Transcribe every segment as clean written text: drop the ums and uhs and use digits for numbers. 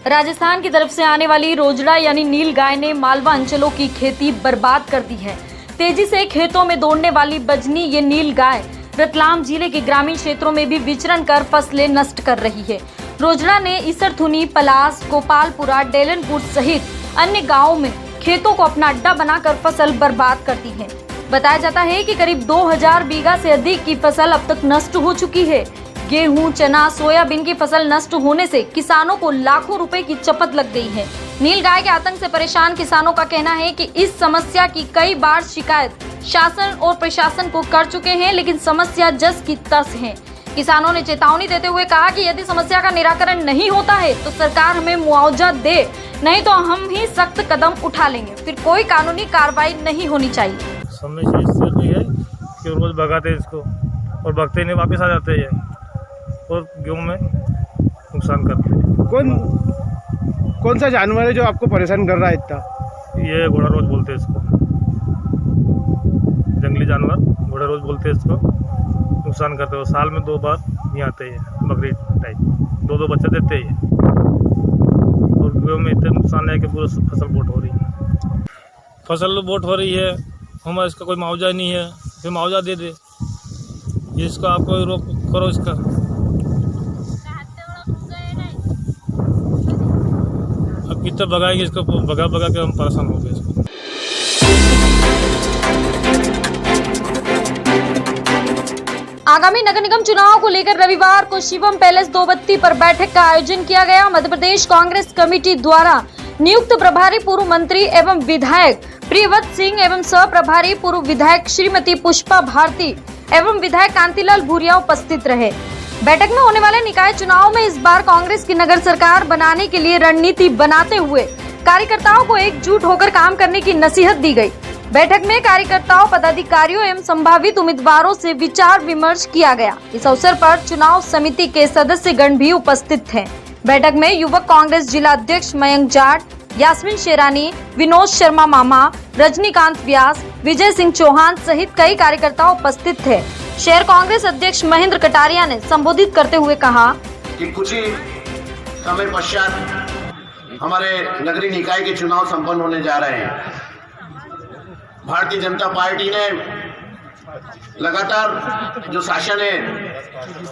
राजस्थान की तरफ से आने वाली रोजड़ा यानी नील गाय ने मालवा अंचलों की खेती बर्बाद कर दी है। तेजी से खेतों में दौड़ने वाली बजनी ये नील गाय रतलाम जिले के ग्रामीण क्षेत्रों में भी विचरण कर फसलें नष्ट कर रही है। रोजड़ा ने इसरथुनी, पलास, गोपालपुरा, डेलनपुर सहित अन्य गाँवों में खेतों को अपना अड्डा बनाकर फसल बर्बाद कर दी है। बताया जाता है कि करीब 2000 बीघा से अधिक की फसल अब तक नष्ट हो चुकी है। गेहूं, चना, सोयाबीन की फसल नष्ट होने से किसानों को लाखों रुपए की चपत लग गई है। नील गाय के आतंक से परेशान किसानों का कहना है कि इस समस्या की कई बार शिकायत शासन और प्रशासन को कर चुके हैं, लेकिन समस्या जस की तस है। किसानों ने चेतावनी देते हुए कहा कि यदि समस्या का निराकरण नहीं होता है तो सरकार हमें मुआवजा दे, नहीं तो हम ही सख्त कदम उठा लेंगे। फिर कोई कानूनी कार्रवाई नहीं होनी चाहिए। समस्या इससे है कि रोज भगाते हैं इसको और भगते नहीं वापस आ जाते हैं और गेहूं में नुकसान करते हैं। कौन सा जानवर है जो आपको परेशान कर रहा है इतना? ये घोड़ा रोज बोलते हैं इसको, जंगली जानवर घोड़ा रोज बोलते हैं इसको, नुकसान करते हैं। साल में 2 बार नहीं आते हैं, बकरी टाइप 2 बच्चे देते हैं और गेहूं में इतने नुकसान है कि पूरा फसल बोट हो रही है। फसल बोट हो रही है, हमारा इसका कोई मुआवजा नहीं है, फिर मुआवजा दे दे, इसको आप कोई रोक करो इसका। अब कितना भगाएंगे इसको, भगा भगा के हम परेशान हो गए इसको। आगामी नगर निगम चुनाव को लेकर रविवार को शिवम पैलेस दोबत्ती पर बैठक का आयोजन किया गया। मध्य प्रदेश कांग्रेस कमेटी द्वारा नियुक्त प्रभारी पूर्व मंत्री एवं विधायक प्रियव्रत सिंह एवं सह प्रभारी पूर्व विधायक श्रीमती पुष्पा भारती एवं विधायक कांतिलाल भूरिया उपस्थित रहे। बैठक में होने वाले निकाय चुनाव में इस बार कांग्रेस की नगर सरकार बनाने के लिए रणनीति बनाते हुए कार्यकर्ताओं को एकजुट होकर काम करने की नसीहत दी गई। बैठक में कार्यकर्ताओं, पदाधिकारियों एवं संभावित उम्मीदवारों से विचार विमर्श किया गया। इस अवसर पर चुनाव समिति के सदस्यगण भी उपस्थित थे। बैठक में युवक कांग्रेस जिला अध्यक्ष मयंक जाट, यास्मीन शेरानी, विनोद शर्मा मामा, रजनीकांत व्यास, विजय सिंह चौहान सहित कई कार्यकर्ता उपस्थित थे। शहर कांग्रेस अध्यक्ष महेंद्र कटारिया ने संबोधित करते हुए कहा कि कुछ ही समय पश्चात हमारे नगरीय निकाय के चुनाव संपन्न होने जा रहे हैं। भारतीय जनता पार्टी ने लगातार जो शासन है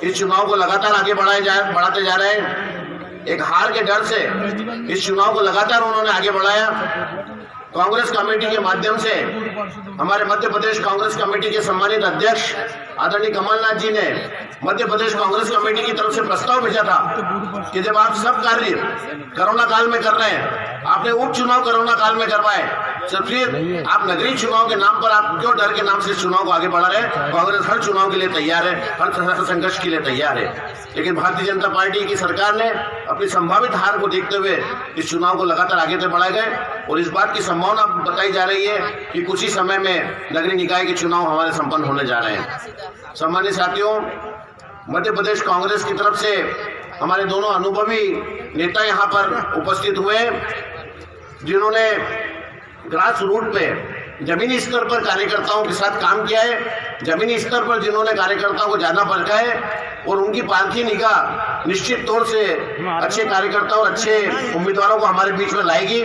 इस चुनाव को लगातार आगे बढ़ाते जा रहे हैं। एक हार के डर से इस चुनाव को लगातार उन्होंने आगे बढ़ाया। कांग्रेस कमेटी के माध्यम से हमारे मध्य प्रदेश कांग्रेस कमेटी के सम्मानित अध्यक्ष आदरणीय कमलनाथ जी ने मध्य प्रदेश कांग्रेस कमेटी की तरफ से प्रस्ताव भेजा था कि जब आप सब कार्य कोरोना काल में कर रहे हैं, आपने उपचुनाव कोरोना काल में करवाए, तो फिर आप नगरीय चुनाव के नाम पर आप क्यों डर के नाम से चुनाव को आगे बढ़ा रहे हैं? कांग्रेस हर चुनाव के लिए तैयार है, हर संघर्ष के लिए तैयार है। लेकिन भारतीय जनता पार्टी की सरकार ने अपनी संभावित हार को देखते हुए इस चुनाव को लगातार आगे तक बढ़ाए गए और इस बात की संभावना बताई जा रही है कि कुछ ही समय में नगरीय निकाय के चुनाव हमारे संपन्न होने जा रहे हैं। सम्मानित साथियों, मध्य प्रदेश कांग्रेस की तरफ से हमारे दोनों अनुभवी नेता यहाँ पर उपस्थित हुए, जिन्होंने ग्रास रूट पे जमीनी स्तर पर कार्यकर्ताओं के साथ काम किया है, जमीनी स्तर पर जिन्होंने कार्यकर्ताओं को जाना परखा है और उनकी पालकी निगाह निश्चित तौर से अच्छे कार्यकर्ताओं और अच्छे उम्मीदवारों को हमारे बीच में लाएगी।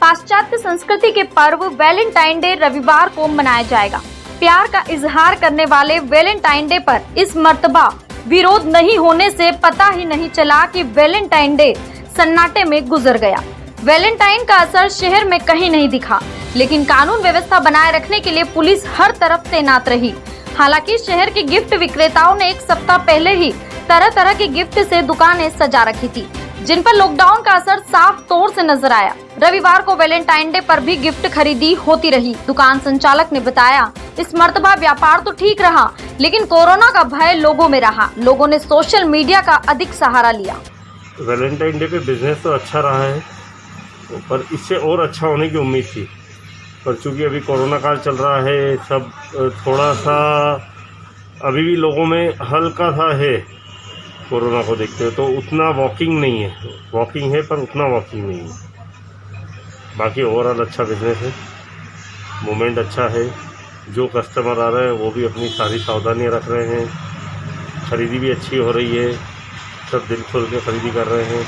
पाश्चात्य संस्कृति के पर्व वैलेंटाइन डे रविवार को मनाया जाएगा। प्यार का इजहार करने वाले वैलेंटाइन डे पर इस मर्तबा विरोध नहीं होने से पता ही नहीं चला कि वैलेंटाइन डे सन्नाटे में गुजर गया। वैलेंटाइन का असर शहर में कहीं नहीं दिखा, लेकिन कानून व्यवस्था बनाए रखने के लिए पुलिस हर तरफ तैनात रही। हालांकि शहर के गिफ्ट विक्रेताओं ने एक सप्ताह पहले ही तरह तरह के गिफ्ट से दुकानें सजा रखी थी, जिन पर लॉकडाउन का असर साफ तौर से नजर आया। रविवार को वैलेंटाइन डे पर भी गिफ्ट खरीदी होती रही। दुकान संचालक ने बताया, इस मर्तबा व्यापार तो ठीक रहा, लेकिन कोरोना का भय लोगों में रहा। लोगों ने सोशल मीडिया का अधिक सहारा लिया। वैलेंटाइन डे पे बिजनेस तो अच्छा रहा है, पर इससे और अच्छा होने की उम्मीद थी, पर चूंकि अभी कोरोना काल चल रहा है, सब थोड़ा सा अभी भी लोगों में हल्का सा है कोरोना को देखते हुए, तो उतना वॉकिंग नहीं है। वॉकिंग है पर उतना वॉकिंग नहीं है। बाकी ओवरऑल अच्छा बिजनेस है, मूवमेंट अच्छा है। जो कस्टमर आ रहे हैं वो भी अपनी सारी सावधानियां रख रहे हैं। खरीदी भी अच्छी हो रही है, सब दिल खोल के खरीदी कर रहे हैं।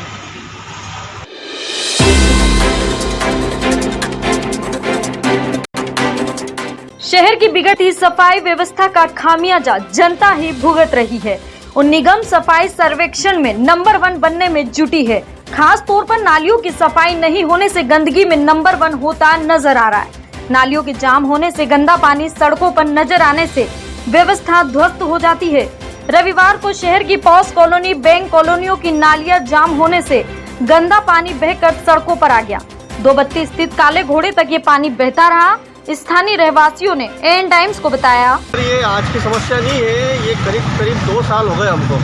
शहर की बिगड़ती सफाई व्यवस्था का खामियाजा जनता ही भुगत रही है और निगम सफाई सर्वेक्षण में नंबर 1 बनने में जुटी है। खास तौर पर नालियों की सफाई नहीं होने से गंदगी में नंबर 1 होता नजर आ रहा है। नालियों के जाम होने से गंदा पानी सड़कों पर नजर आने से व्यवस्था ध्वस्त हो जाती है। रविवार को शहर की पॉस कॉलोनी, बैंक कॉलोनियों की नालियां जाम होने से गंदा पानी बहकर सड़कों पर आ गया। 2 बत्ती स्थित काले घोड़े तक ये पानी बहता रहा। स्थानीय रहवासियों ने एन टाइम्स को बताया, ये आज की समस्या नहीं है, ये करीब 2 साल हो गए हमको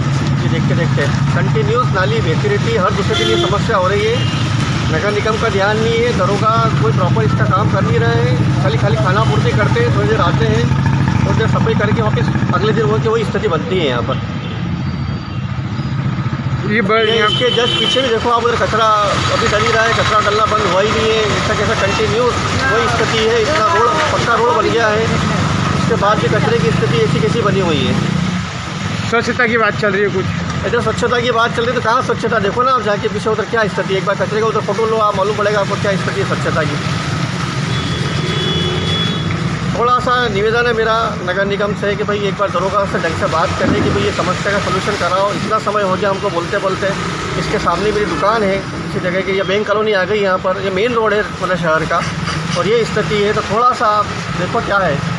ये देखते कंटिन्यूस नाली बहती रहती है। हर दूसरे दिन ये समस्या हो रही है। नगर निगम का ध्यान नहीं है, दरोगा कोई प्रॉपर इसका काम कर नहीं रहे हैं, खाली खाना पूर्ति करते हैं, थोड़ी देर आते हैं, थोड़ी देर सफाई करके वापस अगले दिन होकर वही स्थिति बनती है यहाँ पर। इसके जस्ट पीछे भी देखो आप, उधर कचरा अभी डल ही रहा है, कचरा डलना बंद हुआ ही नहीं है। ऐसा कैसा कंटिन्यूस वही स्थिति है। इतना रोड, पक्का रोड बन गया है, उसके बाद भी कचरे की स्थिति ऐसी कैसी बनी हुई है। स्वच्छता की बात चल रही है कुछ, इधर स्वच्छता की बात चल रही है तो कहाँ स्वच्छता, देखो ना आप जाके पीछे उधर क्या स्थिति है। एक बार कचरे का उधर फोटो लो, आप मालूम पड़ेगा आपको क्या स्थिति है स्वच्छता की। थोड़ा सा निवेदन है मेरा नगर निगम से कि भाई एक बार दरोगा से ढंग से बात करें कि भाई ये समस्या का सलूशन कराओ। इतना समय हो गया हमको बोलते इसके सामने मेरी दुकान है इसी जगह की, ये बैंक कॉलोनी आ गई यहाँ पर, ये मेन रोड है मतलब शहर का, और ये स्थिति है तो थोड़ा सा देखो क्या है।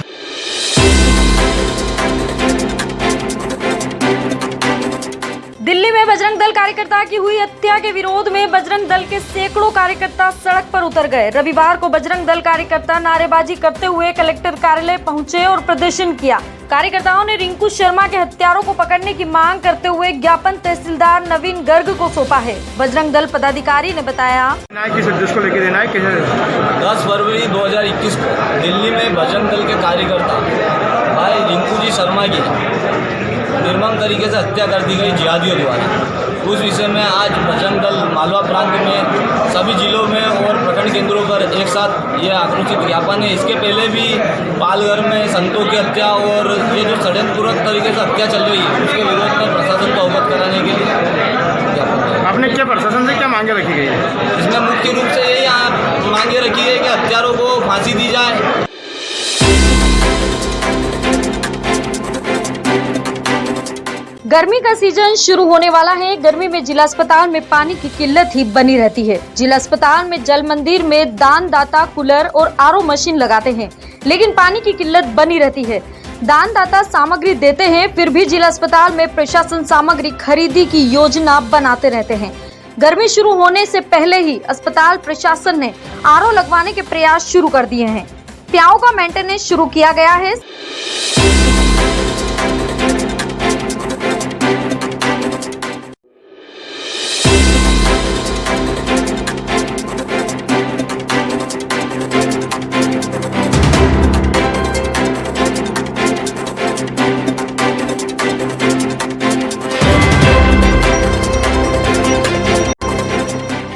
दिल्ली में बजरंग दल कार्यकर्ता की हुई हत्या के विरोध में बजरंग दल के सैकड़ों कार्यकर्ता सड़क पर उतर गए। रविवार को बजरंग दल कार्यकर्ता नारेबाजी करते हुए कलेक्टर कार्यालय पहुंचे और प्रदर्शन किया। कार्यकर्ताओं ने रिंकू शर्मा के हत्यारों को पकड़ने की मांग करते हुए ज्ञापन तहसीलदार नवीन गर्ग को सौंपा है। बजरंग दल पदाधिकारी ने बताया, को लेकर देना है 10 फरवरी 2021 को दिल्ली में बजरंग दल के कार्यकर्ता भाई रिंकू जी शर्मा की निर्मम तरीके से हत्या कर दी गई जिहादियों द्वारा। उस विषय में आज बजरंग दल मालवा प्रांत में सभी जिलों में और प्रखंड केंद्रों पर एक साथ ये आक्रोशित ज्ञापन है। इसके पहले भी पालघर में संतों की हत्या और ये जो षड्यंत्रपूर्वक तरीके से हत्या चल रही है उसके विरोध में प्रशासन को अवगत कराने के लिए ज्ञापन। आपने क्या प्रशासन से क्या मांगे रखी गई है? इसमें मुख्य रूप से यही मांगे रखी है कि हत्यारों को फांसी दी जाए। गर्मी का सीजन शुरू होने वाला है। गर्मी में जिला अस्पताल में पानी की किल्लत ही बनी रहती है। जिला अस्पताल में जल मंदिर में दानदाता कूलर और आरओ मशीन लगाते हैं, लेकिन पानी की किल्लत बनी रहती है। दानदाता सामग्री देते हैं, फिर भी जिला अस्पताल में प्रशासन सामग्री खरीदी की योजना बनाते रहते हैं। गर्मी शुरू होने से पहले ही अस्पताल प्रशासन ने आरओ लगवाने के प्रयास शुरू कर दिए हैं। प्याओं का मेंटेनेंस शुरू किया गया है।